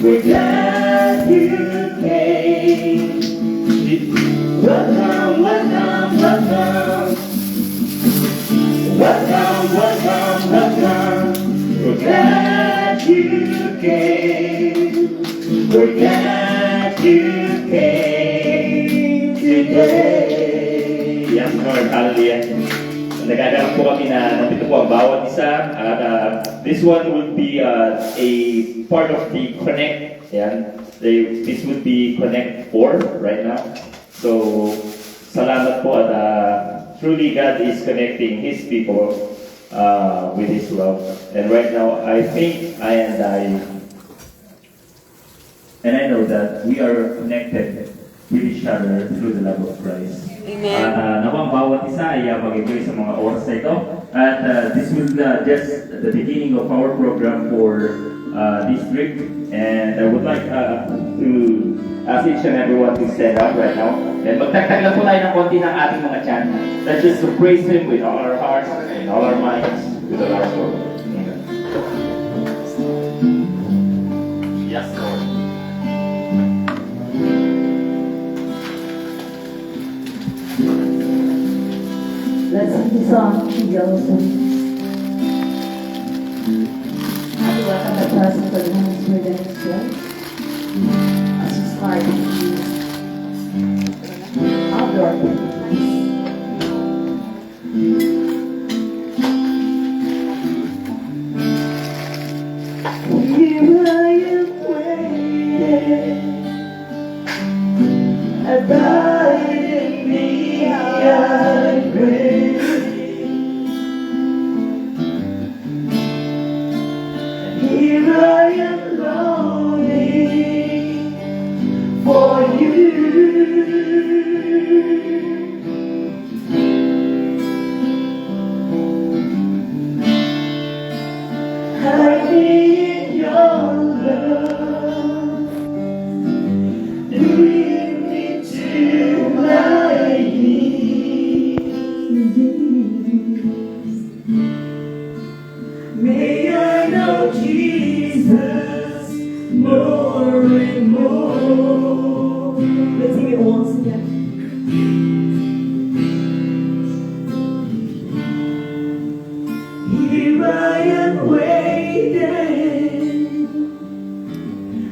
we're glad you came. Welcome, welcome, welcome. Welcome, welcome, welcome. We're glad you came. We're glad you came today. Yes, Lord. Hallelujah. Nagagalang po kami na nandito po ang bawat isa. This one will be a part of the Connect. Yan. This would be Connect 4 right now. So, salamat po at truly God is connecting His people with His love. And right now, I think and I know that we are connected with each other through the love of Christ. Amen. Nawang bawat isa ay mag-enjoy sa mga oras na ito. At this will just the beginning of our program for this trip. And I would like to ask each and everyone to stand up right now. And magtagtag lang po tayo ng konti ng ating mga chant. Let's just to praise Him with all our hearts and all our minds, with all our soul. Amen. Yes, Lord. Let's sing the song, Joseph. Happy welcome the presence of the Holy Spirit in this place. As we start the outdoor practice. Here I am waiting, abide in me, I pray. Here I am longing for you. I need your love. Bring me to my knees. May I know Jesus more and more. Let's sing it once again. Here I am waiting,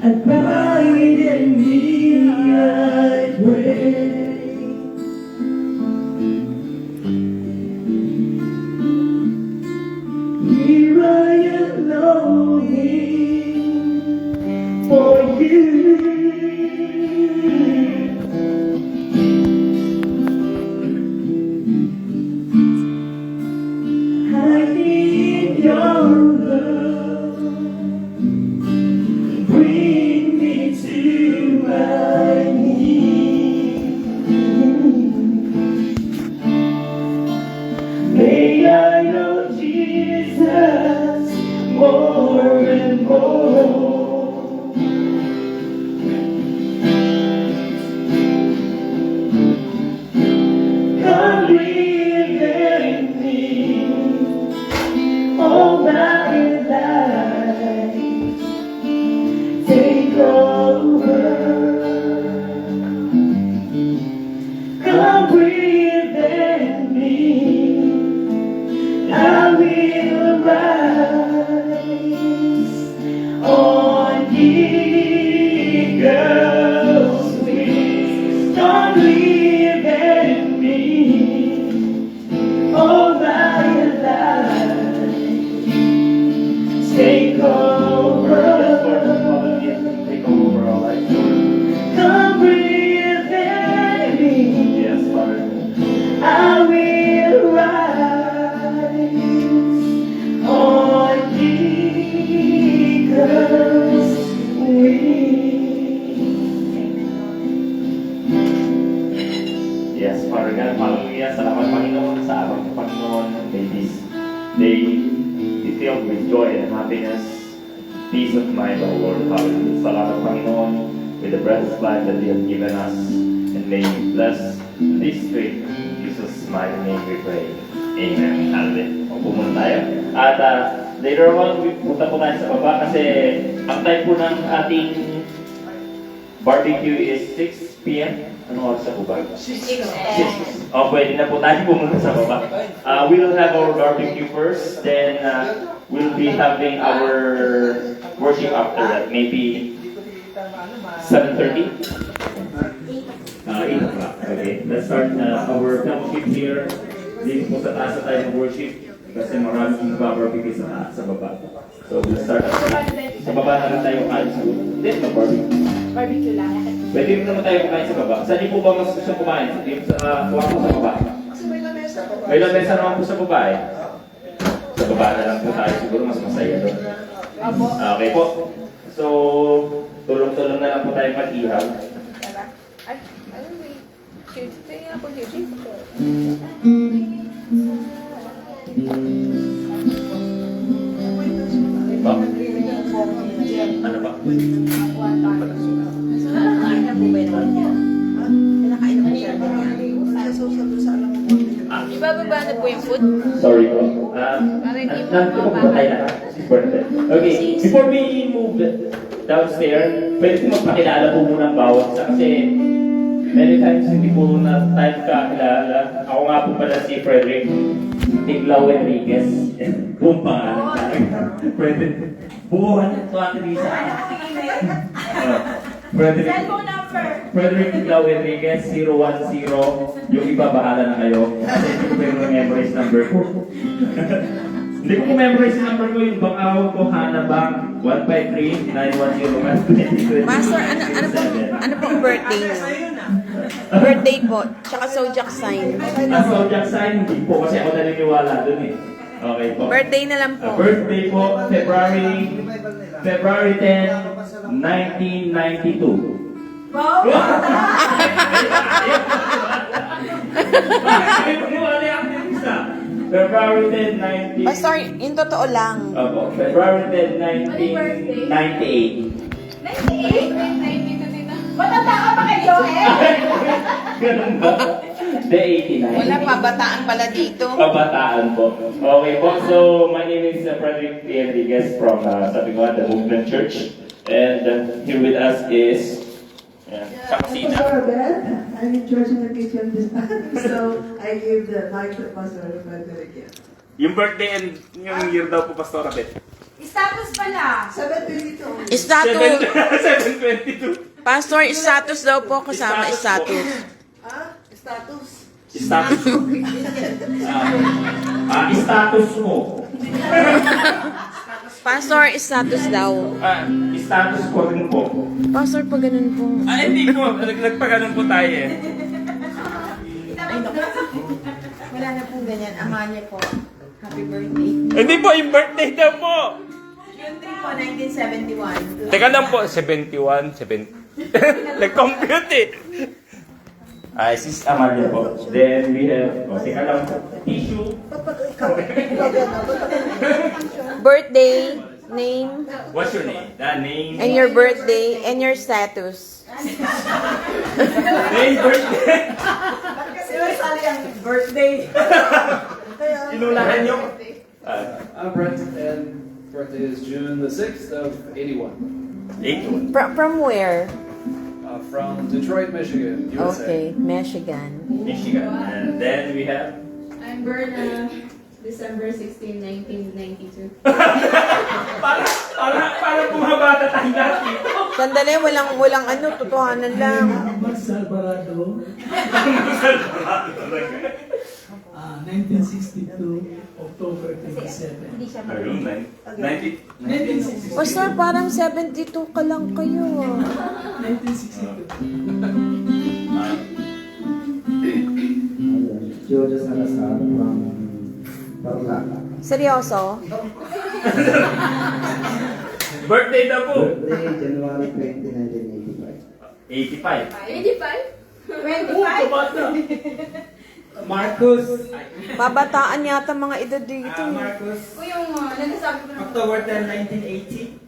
abide in me, I pray. Here I am longing for you. I need your love. Bring me to my knees. May I know Jesus more and more. Come live in me all my life. Take over. Come breathe in me. I will rise on eagle's wings. Come live in me all my life. Take over. Take over our life. Come breathe in me. Yes, Father. I will rise on eagle's wings. Yes, Father God, hallelujah. Salamat, Panginoon, sa araw ng Panginoon. May this day be filled with joy and happiness, peace of mind, O Lord. Hallelujah. Salamat, Panginoon, with the breath of life that you have given us. And may you bless this trip. In Jesus' mighty name we pray. Amen. Hallelujah. Upo muna tayo. At later on, punta po tayo sa baba kasi Ang time po ng ating barbecue is 6 p.m. Ano oras na po ba? 6. Oh, pwede na po tayo pumunta sa baba. We will have our barbecue first, then we'll be having our worship after that. Maybe 7:30? 8 o'clock. Okay, let's start our fellowship here. Dito po sa taas na tayo mag-worship kasi maraming barbecue sa baba. So we'll start sa baba na lang tayo kain sa hindi, barbecue. Barbecue lang. Pwede rin naman tayo kumain sa baba. Saan niyo po ba mas gusto kumain? Dito sa kwarto sa baba? May lamesa naman po sa baba eh. Sa baba na lang po tayo. Siguro mas masaya doon. Okay po. So, tulong-tulong na lang po tayo mag-ihaw. Ay, ano ba yun? Tingin ako dito. Ba? Ano ba? Nakakain na po ba yun naman niya? Nakakain na po siya naman niya. Ibababa na po yung food. Sorry po. Nandito po ba tayo na? Okay, before we move downstairs, pwede po magpakilala po muna ang bawat isa kasi many times hindi po na tayo kakilala. Ako nga po pala si Frederick Tiglaw Enriquez. Kung pangalan sa akin. Pwede. Buuhan ito Ate Lisa. Frederick Tiglaw Enriquez, 010. Yung iba bahala na kayo. Kasi hindi ko yung memorize number ko. Hindi ko memorize yung number ko. Yung bangawag ko, Hanabang 153-910-2020. Master, ano pong birthday niyo? Birthday po, tsaka zodiac sign. Zodiac sign, hindi po kasi ako naniniwala dun eh. Okay po. Birthday na lang po. Birthday po, February 10, 1992. Wow! February 10, 19... Pastor, yung totoo lang. Opo, February 10, 1998. 98? Matanda ka pa kay Joel? Ganun ba? The 89. Wala pa, bataan pala dito. Kabataan po. Okay po, so my name is Frederick P. Enriquez from sabi ko nga, the Movement Church. And here with us is sa kusina. Pastor Abel, I'm in church in the kitchen this time, so I give the mic to Pastor Abel again. Yung birthday and yung year daw po, Pastor Abet. Status pala. 722. Status. 722. Pastor, status daw po kasama status. Status. Status. Status mo. Pastor, status daw. Status ko rin po. Pastor, pa ganun po. Hindi ko. Nagpaganon po tayo eh. Wala na po ganyan. Amanya po. Happy birthday. Hindi po, yung birthday daw po. June 3 po, 1971. Teka lang po, 71, 70. Nag-compute eh. Sis Amalia po. Then we have, teka lang po, tissue. Birthday, name, What's your name? Name. and your birthday, and your status. Name, birthday. Kasi sali ang birthday. Inulahan nyo. I'm Brent, and birthday is June the 6th of 81. 81. From where? From Detroit, Michigan, USA. Okay, Michigan. Michigan. And then we have, I'm Berna. December 16, 1992. para bumabata tayo natin. Sandali, walang ano, totohanan lang. Mas Alvarado, 1962, October 27. Ayun, 1962. Pastor, parang 72 ka lang kayo. 1962. Georgia Salazar from Tarlac. Seryoso? Birthday na po. Birthday, January 20, 1985. 85. 85? Marcos, Babataan yata mga edad dito. Marcos, O yung nagsasabi ko na. October 10, 1980.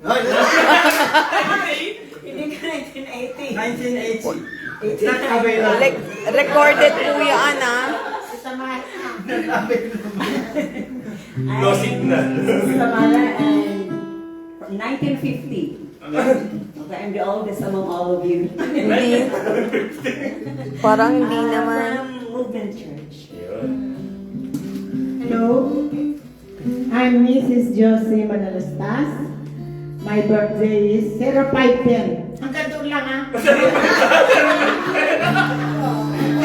Hindi ka 1980. 1980. It's not available. Recorded po yan, ah. No signal. Samara and from 1950. Okay, I'm the oldest among all of you. Hindi. Parang hindi naman. From Movement Church. Yun. Hello, I'm Mrs. Josie Manalastas. My birthday is 0510. Hanggang doon lang ha.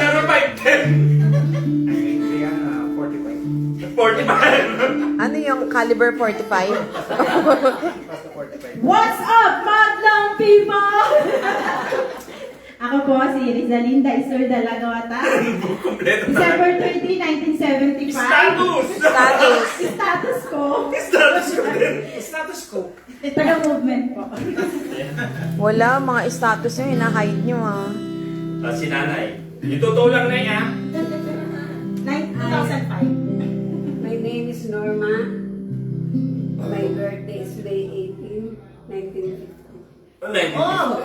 45. 45. Ano yung caliber 45? What's up, madlang people? Ako po si Rizalinda Isolda Lagawata. Kompleto na. December 30, 1975. Status! Status. Status ko. Status ko din. Status ko. Taga-movement po. Wala, mga status nyo, hina-hide nyo ah. Si nanay. Yung totoo lang na yan. 2005. My name is Norma. My birthday is May 18, 1950. Oh!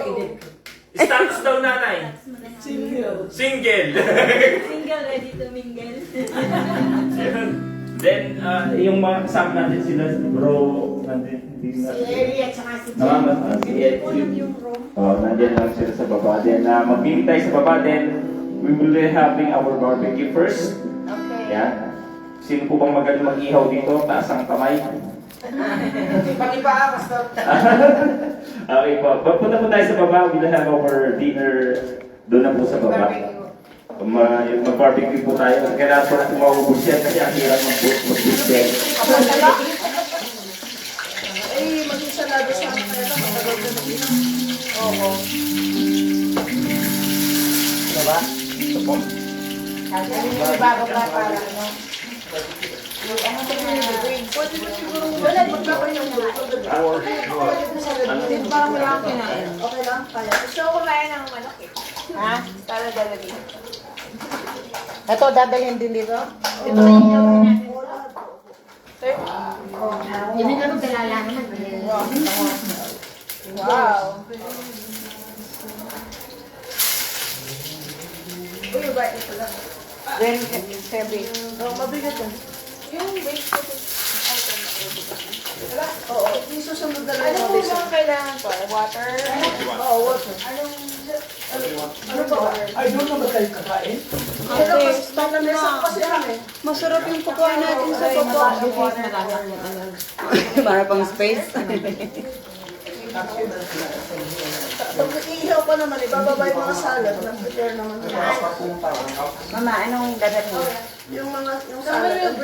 Status daw nanay. Single. Single. Single, ready to mingle. Yun. Then, yung mga kasama natin sila, bro, nandun. Si Eri at saka si Namamas, si Ed. Nandiyan lang sila sa baba. Then, mag-meet tayo sa baba. Then, we will be having our barbecue first. Okay. Yan. Sino po bang magaling mag-ihaw dito? Taas ang kamay. Pati pa, basta. Okay po. Punta po tayo sa baba. We'll have our dinner doon na po sa baba. Mag-barbecue po tayo. Kailangan po natin maubos yan kasi ang hirap mag-boost yan. Eh, maging salado sa akin kaya lang, matagal ka na din. Oo. Diba? Ito po. Yung bago pa para ano. Wala, magkakaroon yung grupo. Parang wala akong kinain. Okay lang, kaya. Gusto ko kumain ng manok eh. Ha? Para dalagin. Ito, dadalhin din dito? Ito yung natin. Yun yung ano, galala naman. Wow. Uy, yung bait ito lang. Then, February. Oh, mabigat yan. Yung bake ko. Oo, yung susunod na lang. Ano po bang kailangan ko? Water? Oo, water. Ano ba? Ay, doon na ba tayo kakain? Pero mas panglamesa ko kasi kami. Masarap yung kukuha natin sa baba. Para pang space. Pag iihaw pa naman, ibababa yung mga salad. Nag-prepare naman. Mama, anong dadalhin? Yung mga, yung salad.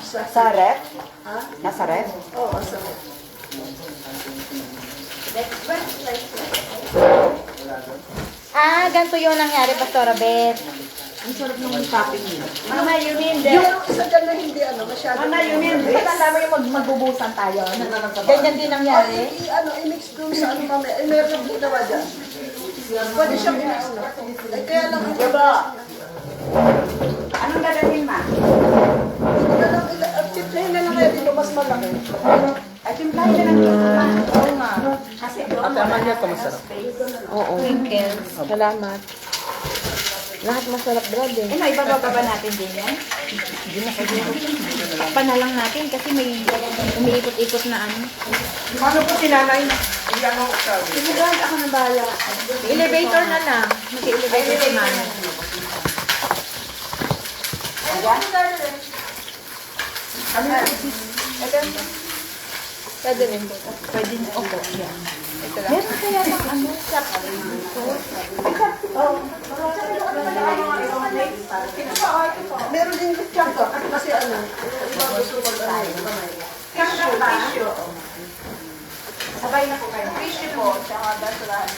Sa ref? Ha? Nasa ref? Oo, salad. Ganito yung nangyari, Pastora Beth. Ang sarap ng topping niya. Mama, you mean Yung isa dyan na hindi masyado. Mama, you mean this? Alam mo yung magbubusan tayo. Ganyan din nangyari. I-mix dun sa ano kami. Ay, meron din naman dyan. Pwede siyang i-mix na. Ay, kaya lang ito. Anong dadalhin, ma? Ito na lang, tiplahin na lang kaya dito mas malaki. Ay, timplahin na lang dito, ma. Oo, ma. Kasi doon, niya ito masarap. Oo. Twinkles. Salamat. Lahat masarap bread eh. may bababa natin din yan? Takpan na lang natin kasi may umiikot-ikot na ano. Paano po si nanay? Iyan ako sabi. Sige, God, ako na bahala. Elevator na lang. Mag-elevator si mama. Dadalhin ko. Pwede na. Opo, yan. Ito lang. Meron kaya ng ano? Meron din lechon ko. Kasi ano, iba gusto ko Tissue. Sabay na po kayo. Tissue po. Tsaka basurahan.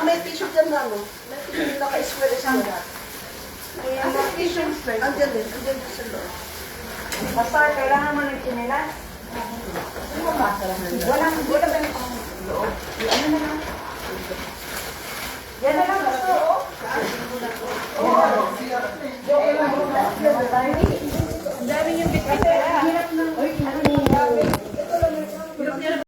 May tissue dyan na ano. May tissue naka-square square. Andyan din sa loob. Pastor, kailangan mo ng chinelas? Walang ba yung pang-loob? Ano na lang? Yan na lang, Pastor, oh. Ang dami yung bitbit. Hirap na.